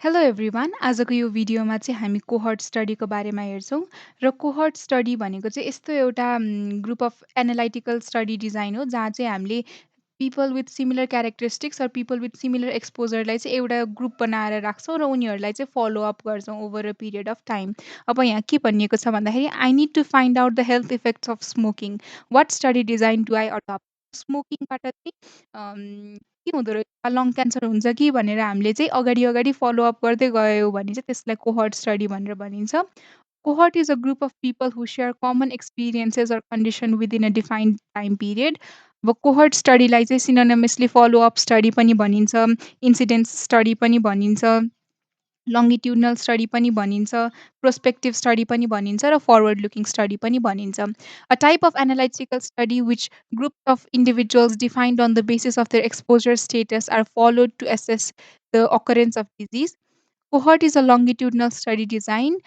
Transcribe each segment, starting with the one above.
Hello everyone आजको यो भिडियोमा चाहिँ हामी कोहर्ट स्टडीको बारेमा हेर्छौँ र कोहर्ट स्टडी भनेको चाहिँ यस्तो एउटा group of analytical study design हो जहाँ चाहिँ हामीले पिपल विथ सिमिलर क्यारेक्टरिस्टिक्स र पिपल विथ सिमिलर एक्सपोजरलाई चाहिँ एउटा ग्रुप बनाएर राख्छौँ र उनीहरूलाई चाहिँ फलोअप गर्छौँ over a period of time. अब यहाँ के भनिएको छ भन्दाखेरि I need to find out the health effects of smoking. What study design do I adopt. स्मोकिङबाट चाहिँ के हुँदो रहेछ लङ क्यान्सर हुन्छ कि भनेर हामीले चाहिँ अगाडि अगाडि फलोअप गर्दै गयो भने चाहिँ त्यसलाई कोहर्ट स्टडी भनेर भनिन्छ। Cohort is a group of people who share common experiences or condition within a defined time period. अब cohort स्टडीलाई चाहिँ सिनोनिमसली follow-up स्टडी पनि भनिन्छ, इन्सिडेन्स स्टडी पनि भनिन्छ, longitudinal स्टडी पनि भनिन्छ, prospective स्टडी पनि भनिन्छ र forward looking स्टडी पनि भनिन्छ। A type of analytical study which groups of individuals defined on the basis of their exposure status are followed to assess the occurrence of disease. Cohort is a longitudinal study designed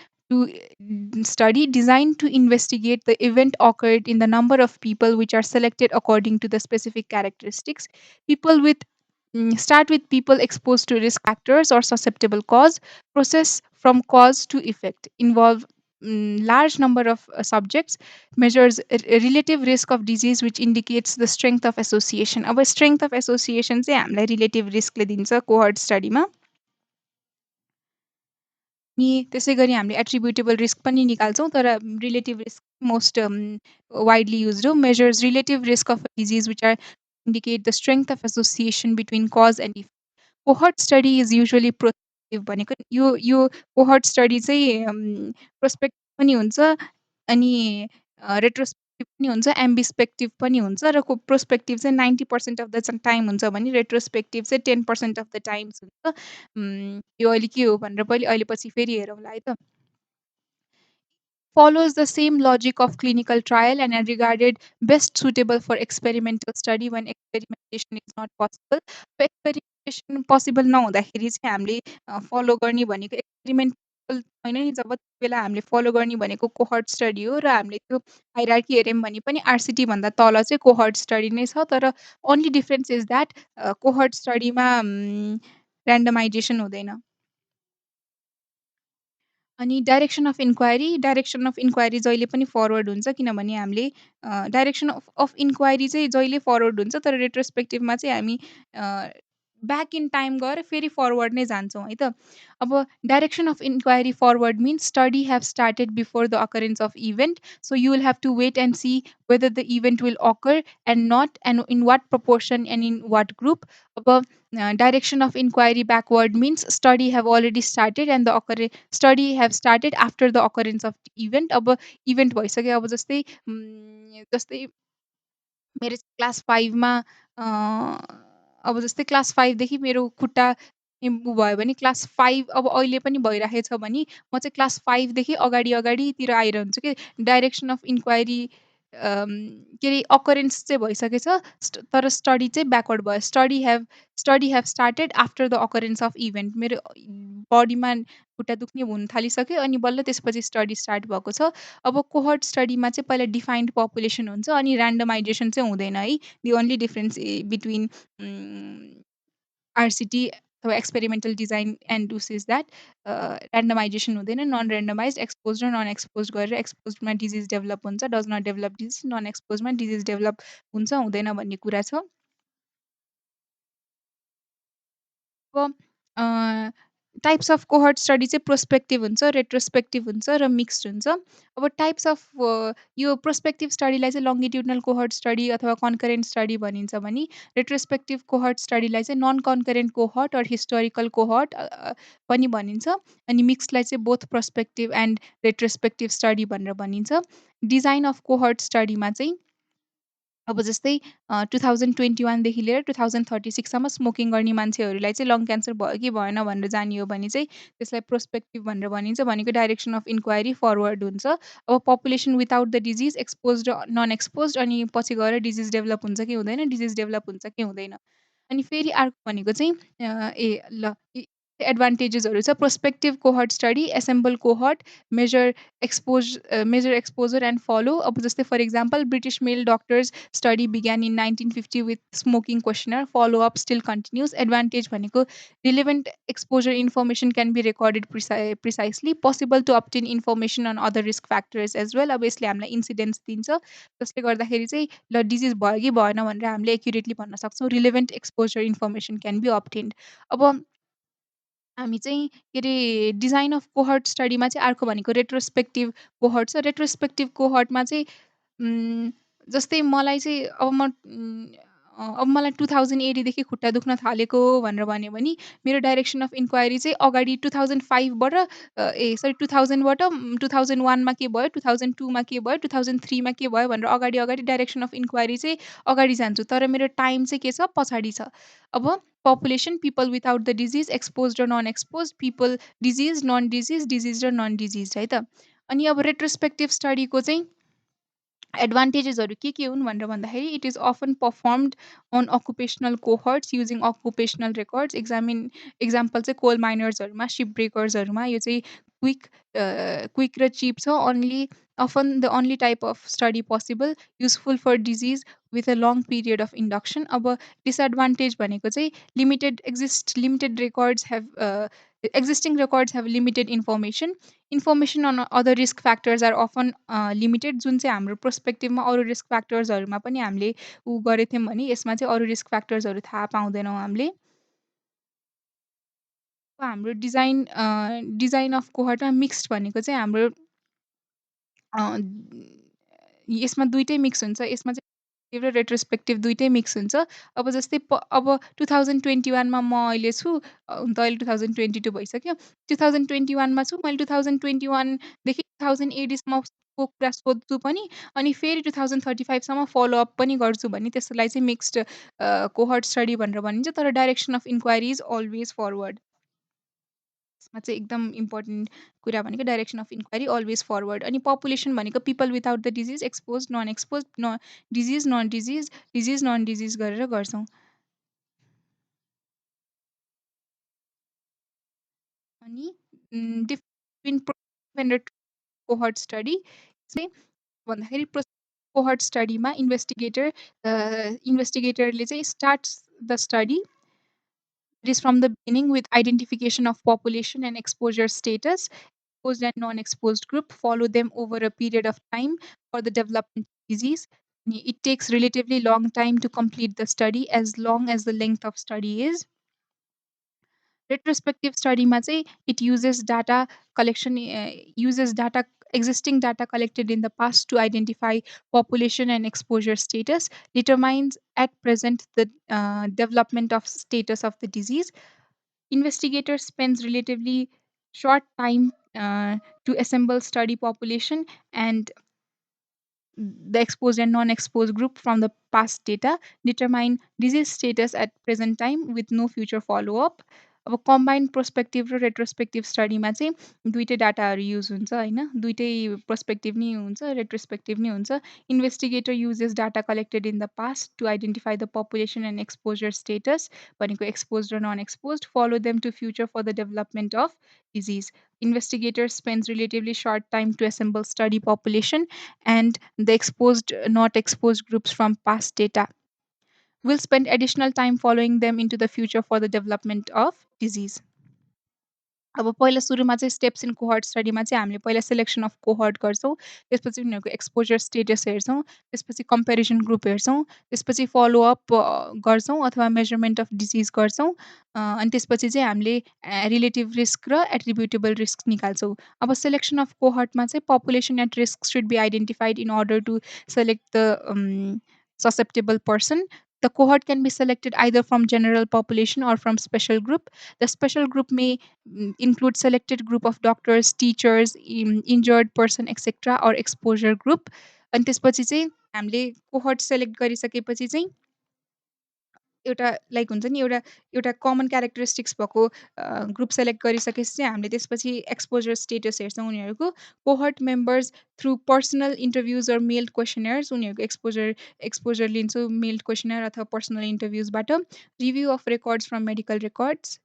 to investigate the event occurred in the number of people which are selected according to the specific characteristics. People with Start with people exposed to risk factors or susceptible cause, process from cause to effect, involve large number of subjects, measures relative risk of disease which indicates the strength of association. अब strength of association चाहिँ हामीलाई relative risk ले दिन्छ cohort study मा। अनि त्यसै गरी हामीले एट्रिब्युटेबल रिस्क पनि निकाल्छौँ तर relative risk most widely used हो। Measures relative risk of disease which are indicate the strength of association between cause and effect. Cohort study is usually prospective भनेको यो कोहर्ट स्टडी चाहिँ प्रोस्पेक्टिभ पनि हुन्छ अनि रेट्रोस्पेक्टिभ पनि हुन्छ, एम्बिस्पेक्टिभ पनि हुन्छ र प्रोस्पेक्टिभ चाहिँ 90% अफ द टाइम हुन्छ भने रेट्रोस्पेक्टिभ चाहिँ 10% अफ द टाइम्स हुन्छ। यो अहिले के हो भनेर अहिले पछि फेरि हेरौँला है त। Follows the same logic of clinical trial and are regarded best suitable for experimental study when experimentation is not possible. So experimentation possible नहुँदाखेरि चाहिँ हामीले फलो गर्ने भनेको एक्सपेरिमेन्टल होइन नि। जब बेला हामीले फलो गर्ने भनेको कोहर्ट स्टडी हो र हामीले त्यो हाइरार्की हेऱ्यौँ भने पनि आरसिटी भन्दा तल चाहिँ कोहर्ट स्टडी नै छ। तर only difference is that cohort स्टडीमा ऱ्यान्डमाइजेसन हुँदैन। अनि डाइरेक्सन अफ इन्क्वायरी जहिले पनि फरवर्ड हुन्छ किनभने हामीले डाइरेक्सन अफ इन्क्वायरी चाहिँ जहिले फरवर्ड हुन्छ तर रेट्रोस्पेक्टिभमा चाहिँ हामी ब्याक इन टाइम गएर फेरि फरवर्ड नै जान्छौँ है त। अब direction of inquiry forward means study have started before the occurrence of event, so you will have to wait and see whether the event will occur and not and in what proportion and in what group. अब direction of inquiry backward means study have already started and study have started after the occurrence of the event। अब event भइसक्यो। अब जस्तै मेरो चाहिँ class 5 मा अब जस्तै क्लास 5 देखि मेरो खुट्टा भयो भने क्लास 5 अब अहिले पनि भइराखेछ भने म चाहिँ क्लास 5 देखि अगाडितिर आइरहन्छु के। डाइरेक्सन अफ इन्क्वायरी के अरे अकरेन्स चाहिँ भइसकेछ तर स्टडी चाहिँ ब्याकवर्ड भयो। Study have started after the occurrence of event. मेरो बडीमा खुट्टा दुख्ने हुन थालिसक्यो अनि बल्ल त्यसपछि स्टडी स्टार्ट भएको छ। अब कोहर्ट स्टडीमा चाहिँ पहिला डिफाइन्ड पपुलेसन हुन्छ अनि ऱ्यान्डमाइजेसन चाहिँ हुँदैन है। The only difference between RCT अथवा experimental design and does is that randomisation हुँदैन। नन ऱ्यान्डमाइज एक्सपोज र नन एक्सपोज गरेर एक्सपोजमा डिजिज डेभलप हुन्छ, does not develop disease. Non एक्सपोजमा डिजिज डेभलप हुन्छ हुँदैन भन्ने कुरा छ। अब टाइप्स अफ कोहर्ट स्टडी चाहिँ प्रोस्पेक्टिभ हुन्छ, रेट्रोस्पेक्टिभ हुन्छ र मिक्स्ड हुन्छ। अब टाइप्स अफ यो प्रोस्पेक्टिभ स्टडीलाई चाहिँ लङ्गिट्युडनल कोहर्ट स्टडी अथवा कन्करेन्ट स्टडी भनिन्छ भने रेट्रोस्पेक्टिभ कोहर्ट स्टडीलाई चाहिँ non concurrent cohort or historical cohort पनि भनिन्छ। अनि मिक्स्डलाई चाहिँ both prospective and retrospective study भनेर भनिन्छ। डिजाइन अफ कोहर्ट स्टडीमा चाहिँ अब जस्तै 2021 देखि लिएर 2036 सम्म स्मोकिङ गर्ने मान्छेहरूलाई चाहिँ लङ क्यान्सर भयो कि भएन भनेर जानियो भने चाहिँ त्यसलाई प्रोस्पेक्टिभ भनेर भनिन्छ। भनेको डाइरेक्सन अफ इन्क्वायरी फरवर्ड हुन्छ। अब population without the disease exposed non exposed अनि पछि गएर डिजिज डेभलप हुन्छ कि हुँदैन, डिजिज डेभलप हुन्छ कि हुँदैन। अनि फेरि अर्को भनेको चाहिँ एडभान्टेजेसहरू छ prospective cohort study assemble cohort measure exposure and follow अब जस्तै for example British male doctors study began in 1950 with smoking questionnaire follow up still continues advantage भनेको relevant exposure information can be recorded precisely possible to obtain information on other risk factors as well अब यसले हामीलाई incidence दिन्छ जसले गर्दाखेरि चाहिँ ल disease भयो कि भएन भनेर हामीले एक्युरेटली भन्न सक्छौँ relevant exposure information can be obtained अब हामी चाहिँ के अरे डिजाइन अफ कोहर्ट स्टडीमा चाहिँ अर्को भनेको रेट्रोस्पेक्टिभ कोहर्ट छ। रेट्रोस्पेक्टिभ कोहर्टमा चाहिँ उम्, जस्तै मलाई चाहिँ अब मलाई 2080 देखि खुट्टा दुख्न थालेको भनेर भन्यो भने मेरो डाइरेक्सन अफ इन्क्वायरी चाहिँ अगाडि 2005 बाट सरी 2000 बाट 2001 मा के भयो, 2002 मा के भयो, 2003 मा के भयो भनेर अगाडि डाइरेक्सन अफ इन्क्वायरी चाहिँ अगाडि जान्छु। तर मेरो टाइम चाहिँ के छ पछाडि छ। अब population people without the disease exposed र non exposed people disease, non disease, disease र नन डिजिज है त। अनि अब रेट्रोस्पेक्टिभ स्टडीको चाहिँ एडभान्टेजेसहरू के हुन् भनेर भन्दाखेरि it is often performed on occupational cohorts using occupational records example चाहिँ कोल माइनर्सहरूमा सिप ब्रेकर्सहरूमा यो चाहिँ क्विक र चिप छ only often the only type of study possible useful for disease with a long period of induction अब disadvantage भनेको चाहिँ limited records have existing records have limited information on other risk factors are often limited जुन चाहिँ हाम्रो प्रोस्पेक्टिभमा अरू risk फ्याक्टर्सहरूमा पनि हामीले गरेथ्यौँ भने यसमा चाहिँ अरू रिस्क फ्याक्टर्सहरू थाहा पाउँदैनौँ हामीले अब हाम्रो डिजाइन अफ कोहर्टमा मिक्स्ड भनेको चाहिँ हाम्रो अ, यसमा दुइटै मिक्स हुन्छ यसमा चाहिँ र रेट्रोस्पेक्टिभ दुइटै मिक्स हुन्छ अब जस्तै अब 2021 मा म अहिले छु हुन त अहिले 2022 भइसक्यो 2021 मा छु मैले 2021 देखि 2080 सम्मको कुरा सोध्छु पनि अनि फेरि 2035 सम्म फलो अप पनि गर्छु भने त्यसलाई चाहिँ मिक्स्ड कोहर्ट स्टडी भनेर भनिन्छ तर direction of inquiry is always forward यसमा चाहिँ एकदम इम्पोर्टेन्ट कुरा भनेको direction of inquiry always forward अनि पपुलेसन भनेको people without the disease expose non expose disease non disease disease non disease गरेर गर्छौँ अनि डिफ्रेन्ट कोहर्ट स्टडी चाहिँ भन्दाखेरि कोहर्ट स्टडीमा इन्भेस्टिगेटरले चाहिँ start the study it is from the beginning with identification of population and exposure status exposed and non-exposed group, follow them over a period of time for the development of disease. It takes relatively long time to complete the study as long as the length of study is. Retrospective स्टडीमा चाहिँ it uses data collection uses data existing data collected in the past to identify population and exposure status, determines at present the development of status of the disease. Investigator spends relatively short time to assemble study population and the exposed and non-exposed group from the past data, determine disease status at present time with no future follow-up. अब combined prospective र रेट्रोस्पेक्टिभ स्टडीमा चाहिँ दुइटै डाटाहरू use हुन्छ होइन दुइटै prospective नि हुन्छ retrospective नि हुन्छ investigator uses data collected in the past to identify the population and exposure status भनेको एक्सपोज र non expose follow them to future for the development of disease investigator spends relatively short time to assemble study population and the exposed not exposed groups from past data will spend additional time following them into the future for the development of disease अब पहिला सुरुमा चाहिँ steps in cohort स्टडीमा चाहिँ हामीले पहिला selection of cohort गर्छौँ त्यसपछि उनीहरूको एक्सपोजर स्टेटस हेर्छौँ त्यसपछि कम्पेरिजन ग्रुप हेर्छौँ त्यसपछि फलोअप गर्छौँ अथवा मेजरमेन्ट अफ डिजिज गर्छौँ अनि त्यसपछि चाहिँ हामीले रिलेटिभ रिस्क र एट्रिब्युटेबल रिस्क निकाल्छौँ अब सेलेक्सन अफ कोहर्टमा चाहिँ population at risk should be identified in order to select the susceptible person. The cohort can be selected either from general population or from special group. The special group may include selected group of doctors, teachers, injured person, etc. or exposure group. अनि त्यसपछि चाहिँ हामीले cohort select गरिसकेपछि चाहिँ एउटा like हुन्छ नि एउटा एउटा कमन क्यारेक्टरिस्टिक्स भएको ग्रुप सेलेक्ट गरिसकेपछि चाहिँ हामीले त्यसपछि एक्सपोजर स्टेटस हेर्छौँ उनीहरूको cohort members through personal interviews or mail questionnaires उनीहरूको एक्सपोजर लिन्छौँ मेल क्वेसनर अथवा पर्सनल इन्टरभ्युजबाट review of records from medical records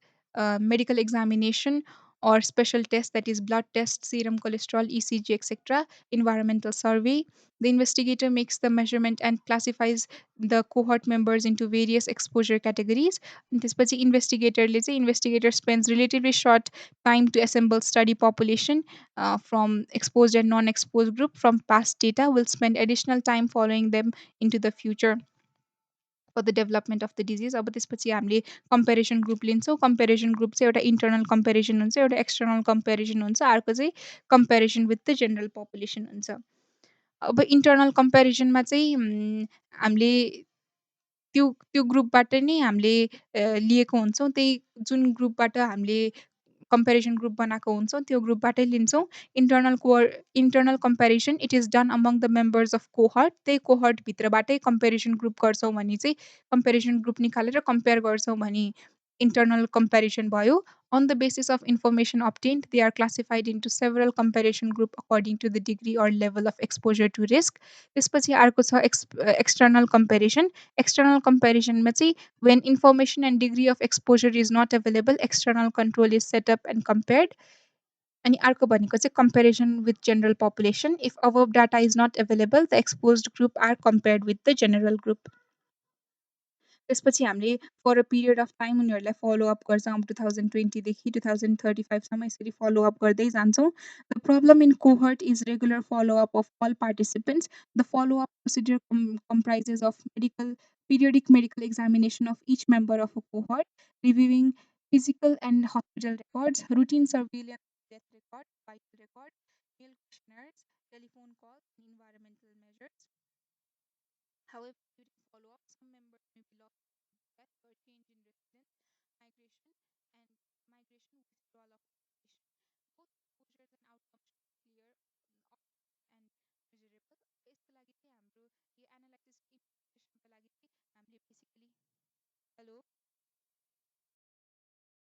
medical examination or special test, that is blood test, serum cholesterol, ECG, etc., environmental survey. The investigator makes the measurement and classifies the cohort members into various exposure categories. अनि त्यसपछि investigator spends relatively short time to assemble study population from exposed and non-exposed group from past data, will spend additional time following them into the future for the development of the disease. अब त्यसपछि हामीले comparison group लिन्छौँ. Comparison group चाहिँ एउटा internal comparison हुन्छ, एउटा external comparison हुन्छ, अर्को चाहिँ comparison with the general population हुन्छ. अब इन्टर्नल कम्पेरिजनमा चाहिँ हामीले त्यो त्यो ग्रुपबाट नै हामीले लिएको हुन्छौँ. त्यही जुन ग्रुपबाट हामीले कम्पेरिजन ग्रुप बनाएको हुन्छौँ त्यो ग्रुपबाटै लिन्छौँ. Internal comparison it is done among the members of cohort. त्यही कोहर्टभित्रबाटै कम्पेरिजन ग्रुप गर्छौँ भने चाहिँ कम्पेरिजन ग्रुप निकालेर कम्पेयर गर्छौँ भने इन्टर्नल कम्पेरिजन भयो. On the basis of information obtained, they are classified into several comparison group according to the degree or level of exposure to risk. त्यसपछि अर्को छ एक्सटर्नल कम्पेरिजन. एक्सटर्नल कम्पेरिजनमा चाहिँ when information and degree of exposure is not available, external control is set up and compared. अनि अर्को भनेको चाहिँ comparison with general population. If above data is not available, the exposed group are compared with the general group. त्यसपछि हामीले for a period of time उनीहरूलाई follow up गर्छौँ. अब 2020 देखि 2035 सम्म यसरी फलोअप गर्दै जान्छौँ. The problem in cohort is regular follow up of all participants. The follow up procedure comprises of periodic medical examination of each member of a cohort, reviewing physical and hospital records, routine surveillance of death records, vital records, meal questionnaires, telephone calls, and environmental measures. However, during follow-up, some members may be lost due to death or change in residence, migration, and migration withdrawal of population. Both exposures and outcomes should be clear, obvious, and measurable. यसको लागि चाहिँ हाम्रो यो analysis इम्प्लिमेन्टेसनको लागि चाहिँ हामीले basically hello